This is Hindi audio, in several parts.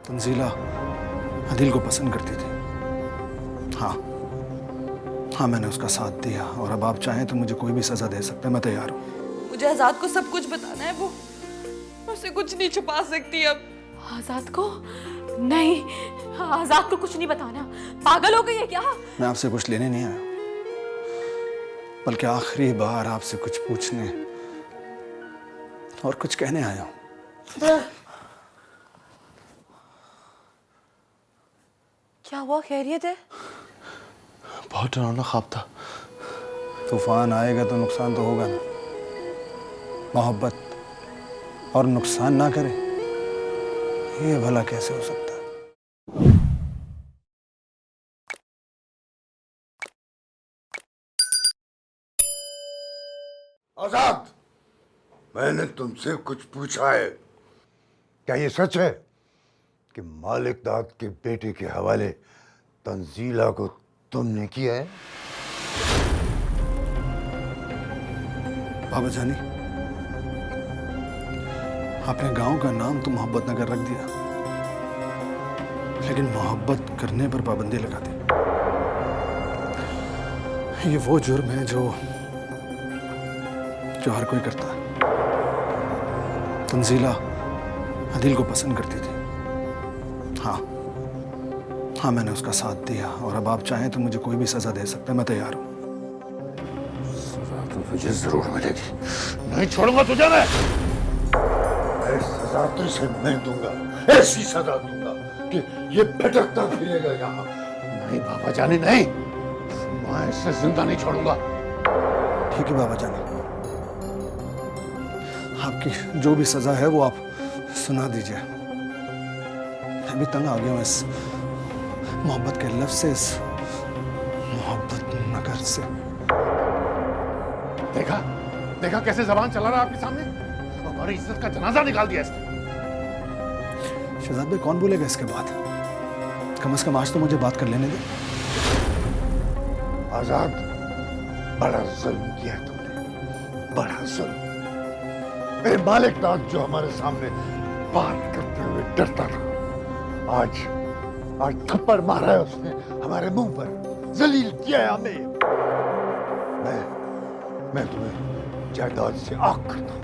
तंजीला अदील को पसंद करती थी। हाँ, मैंने उसका साथ दिया और अब आप चाहें तो मुझे कोई भी सजा दे सकते हैं, मैं तैयार हूँ। मुझे आजाद को सब कुछ बताना है, वो उसे कुछ नहीं छुपा सकती अब। आजाद को नहीं, आजाद को कुछ नहीं बताना। पागल हो गई है क्या? मैं आपसे कुछ लेने नहीं आया, बल्कि आखिरी बार आपसे कुछ पूछने और कुछ कहने आया हूँ। क्या हुआ, खैरियत है? बहुत डरावना ख्वाब था। तूफान आएगा तो नुकसान तो होगा ना। मोहब्बत और नुकसान ना करे, ये भला कैसे हो सकता है? आजाद, मैंने तुमसे कुछ पूछा है। क्या ये सच है कि मालिक दाद के बेटे के हवाले तंजीला को तुमने किया है? बाबा जानी, आपने गांव का नाम तो मोहब्बत नगर रख दिया, लेकिन मोहब्बत करने पर पाबंदी लगा दी। ये वो जुर्म है जो हर कोई करता है। तंजीला अदील को पसंद करती थी। हाँ, मैंने उसका साथ दिया और अब आप चाहें तो मुझे कोई भी सजा दे सकते हैं, मैं तैयार हूँ। सजा तो तुझे जरूर मिलेगी, नहीं छोड़ूंगा तुझे मैं। सजा तुझे मैं दूंगा, ऐसी सजा दूंगा कि ये भटकता फिरेगा यहाँ। नहीं बाबा जानी, नहीं, मैं इसे जिंदा नहीं छोड़ूंगा। ठीक है बाबा जानी, आपकी जो भी सजा है वो आप सुना दीजिए। मैं भी तंग आ गया हूँ इस मोहब्बत के लफ्ज़ से, इस मोहब्बत नगर से। देखा कैसे जबान चला रहा है आपके सामने? हमारी इज्जत का जनाजा निकाल दिया इसने। शहजाद भाई, कौन बोलेगा इसके बाद? कम से कम आज तो मुझे बात कर लेने दे। आजाद, बड़ा जुल्म किया है तुमने, बड़ा जुल्म। मेरे मालिक दाद जो हमारे सामने बात करते हुए डरता था, आज थप्पड़ मारा है उसने हमारे मुंह पर, जलील किया है हमें। मैं तुम्हें जायदाद से आग करता हूं,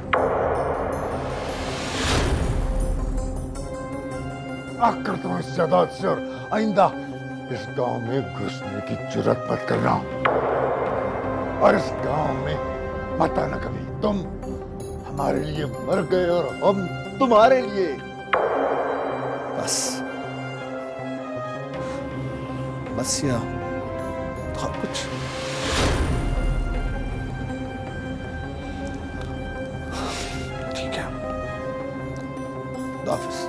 आग करता हूं इस जायदाद से, और आइंदा इस गांव में घुसने की जुर्रत मत करना, और इस गांव में मत आना कभी। तुम हमारे लिए मर गए और हम तुम्हारे लिए। बस या और कुछ? ठीक है, हाफिज।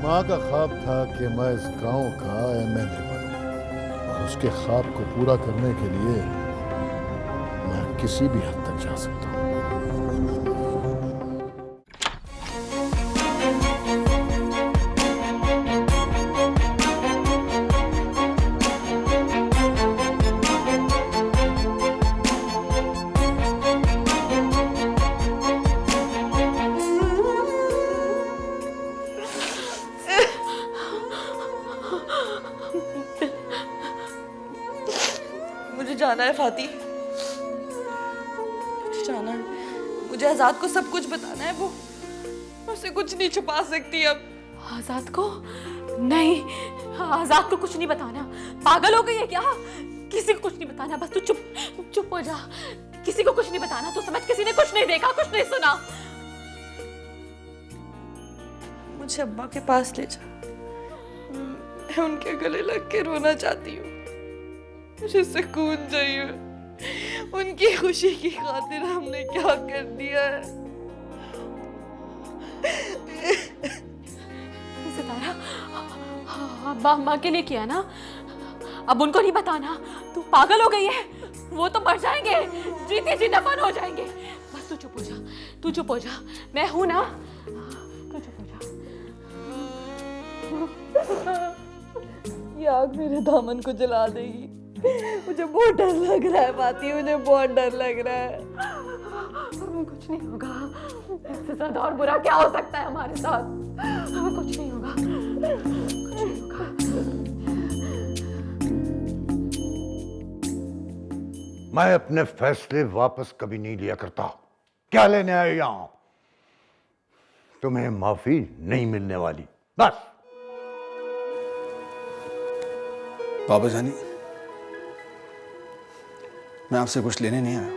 माँ का ख्वाब था कि मैं इस गांव का एमएलए बनूं, और उसके ख्वाब को पूरा करने के लिए मैं किसी भी हद तक जा सकता हूं। मुझे जाना है फाती, मुझे जाना है। मुझे आजाद को सब कुछ बताना है, वो उसे कुछ नहीं छुपा सकती अब। आजाद को नहीं, आजाद को कुछ नहीं बताना। पागल हो गई है क्या? किसी को कुछ नहीं बताना, बस तू चुप हो जा। किसी को कुछ नहीं बताना, तू समझ, किसी ने कुछ नहीं देखा, कुछ नहीं सुना। मुझे अब्बा के पास ले जा, मैं उनके गले लग के रोना चाहती हूँ। मुझे सुकून चाहिए। उनकी खुशी की खातिर हमने क्या कर दिया है? सितारा, अब्बा अम्मा के लिए किया ना, अब उनको नहीं बताना। तू पागल हो गई है, वो तो मर जाएंगे, जीते जी दफन हो जाएंगे। बस तू चुप हो जा, तू चुप हो जा, मैं हूं ना, तू चुप हो जा। ये आग मेरे दामन को जला देगी। मुझे बहुत डर लग रहा है फाती, मुझे बहुत डर लग रहा है। कुछ नहीं होगा, इससे ज्यादा और बुरा क्या हो सकता है हमारे साथ? कुछ नहीं होगा, कुछ नहीं होगा। मैं अपने फैसले वापस कभी नहीं लिया करता। क्या लेने आए यहां? तुम्हें माफी नहीं मिलने वाली, बस। बाबा जानी, मैं आपसे कुछ लेने नहीं आया,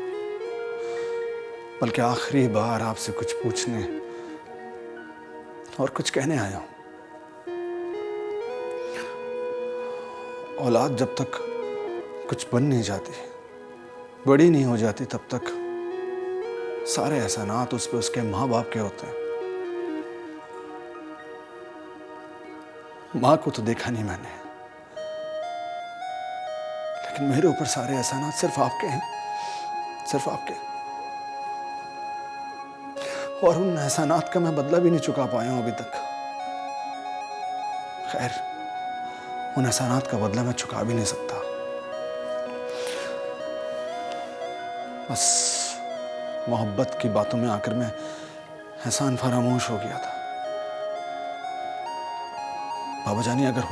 बल्कि आखिरी बार आपसे कुछ पूछने और कुछ कहने आया हूं। औलाद जब तक कुछ बन नहीं जाती, बड़ी नहीं हो जाती, तब तक सारे एहसानात उस पे उसके माँ बाप के होते हैं। माँ को तो देखा नहीं मैंने, लेकिन मेरे ऊपर सारे एहसानात सिर्फ आपके हैं, सिर्फ आपके। और उन एहसानात का मैं बदला भी नहीं चुका पाया हूं अभी तक। खैर, उन एहसानात का बदला मैं चुका भी नहीं सकता। बस मोहब्बत की बातों में आकर मैं एहसान फरामोश हो गया था। बाबा जानी, अगर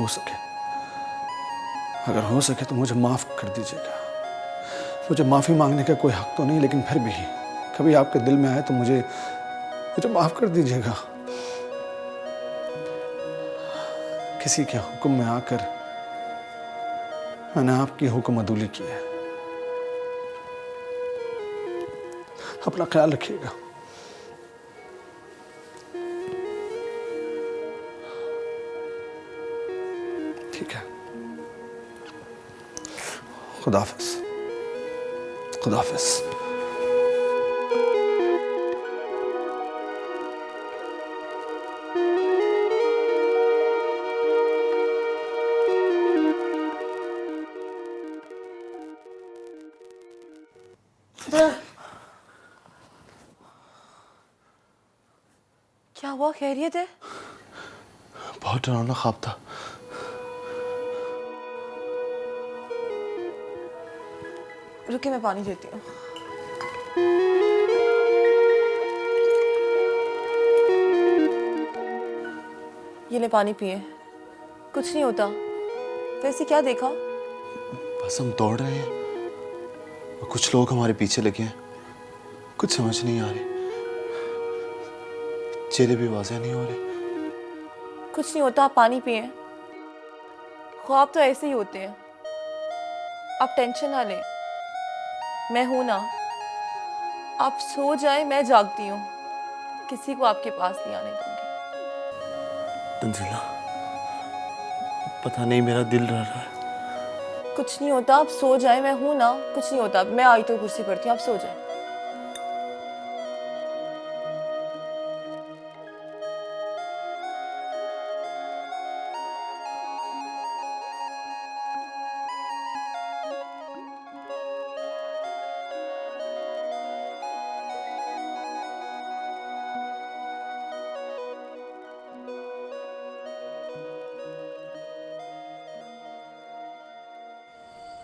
हो सके तो मुझे माफ कर दीजिएगा। मुझे माफी मांगने का कोई हक तो नहीं, लेकिन फिर भी कभी आपके दिल में आए तो मुझे माफ कर दीजिएगा। किसी के हुक्म में आकर मैंने आपकी हुक्म अदूली की है। अपना ख्याल रखिएगा। ठीक है, खुदाफिज। खुदाफिज। क्या हुआ? खैरियत है? बहुत डरावना ख्वाब था। रुके, मैं पानी देती हूँ। ये ले, पानी पिए। कुछ नहीं होता। वैसे क्या देखा? बस हम दौड़ रहे हैं और कुछ लोग हमारे पीछे लगे हैं। कुछ समझ नहीं आ रही, चेहरे भी वाज़ेह नहीं हो रहे। कुछ नहीं होता, आप पानी पिए। ख्वाब तो ऐसे ही होते हैं, आप टेंशन ना लें। मैं हूं ना, आप सो जाए, मैं जागती हूँ। किसी को आपके पास नहीं आने दूंगी। तंजीला, पता नहीं मेरा दिल रह रहा है। कुछ नहीं होता, आप सो जाए। मैं हूं ना, कुछ नहीं होता। मैं आई तो कुर्सी पड़ती हूँ, आप सो जाए।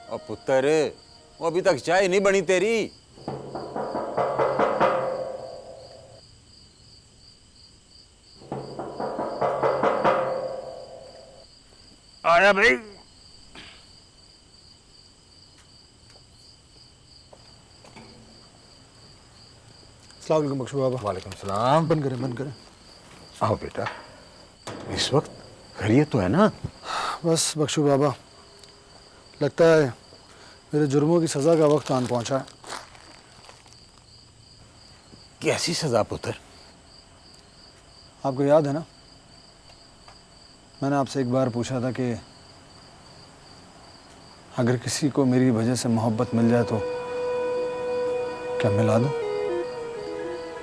और पुत्र, वो अभी तक चाय नहीं बनी तेरी। आया भाई। अस्सलाम वालेकुम बख्शू बाबा। वालेकुम सलाम। बंद करें, बंद करें। आओ बेटा, इस वक्त खैरियत तो है ना? बस बख्शू बाबा, लगता है मेरे जुर्मों की सज़ा का वक्त आन पहुंचा है। कैसी सजा पुत्र? आपको याद है ना, मैंने आपसे एक बार पूछा था कि अगर किसी को मेरी वजह से मोहब्बत मिल जाए तो क्या मिला दूं?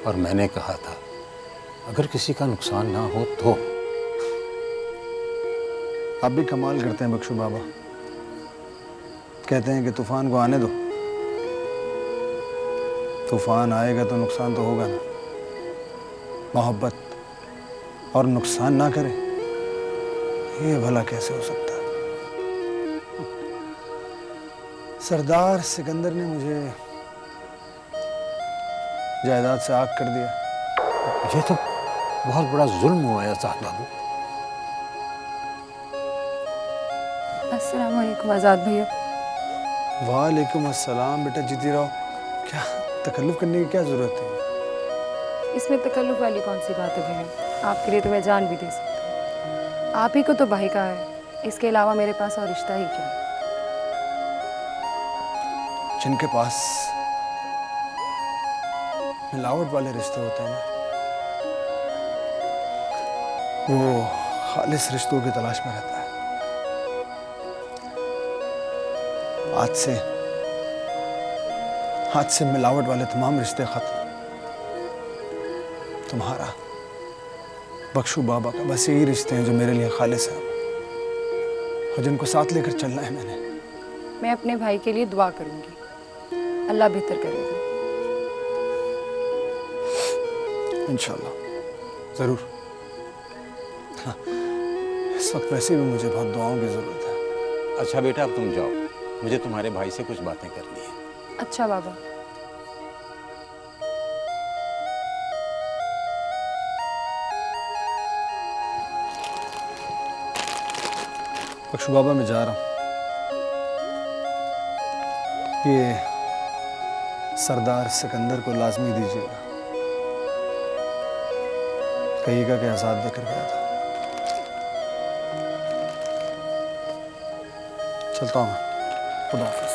और मैंने कहा था अगर किसी का नुकसान ना हो तो। आप भी कमाल करते हैं बख्शू बाबा। कहते हैं कि तूफान को आने दो, तूफान आएगा तो नुकसान तो होगा ना। मोहब्बत और नुकसान ना करे, ये भला कैसे हो सकता है? सरदार सिकंदर ने मुझे जायदाद से आग कर दिया। ये तो बहुत बड़ा जुल्म हुआ है आजाद बाबू। अस्सलाम वालेकुम आज़ाद भैया। वालेकुम अस्सलाम। बेटा जीती रहो। क्या तकल्लुफ़ करने की क्या ज़रूरत है? इसमें तकल्लुफ़ वाली कौन सी बात है भैया? आपके लिए तो मैं जान भी दे सकती हूँ। आप ही को तो भाई का है, इसके अलावा मेरे पास और रिश्ता ही क्या है? जिनके पास मिलावट वाले रिश्ते होते हैं ना, वो खालिस रिश्तों की तलाश में रहता है। आज से मिलावट वाले तमाम रिश्ते खत्म। तुम्हारा बख्शू बाबा का बस यही रिश्ते हैं जो मेरे लिए खालिस हैं और जिनको साथ लेकर चलना है मैंने। मैं अपने भाई के लिए दुआ करूँगी, अल्लाह बेहतर करेगा। इंशाल्लाह ज़रूर। हाँ, इस वक्त वैसे भी मुझे बहुत दुआओं की ज़रूरत है। अच्छा बेटा, अब तुम जाओ, मुझे तुम्हारे भाई से कुछ बातें करनी है। अच्छा बाबा। बख्शू बाबा मैं जा रहा हूँ। ये सरदार सिकंदर को लाजमी दीजिएगा, कहिएगा कि आज़ाद देकर गया था। चलता हूँ मैं। खुदा हाफिज़।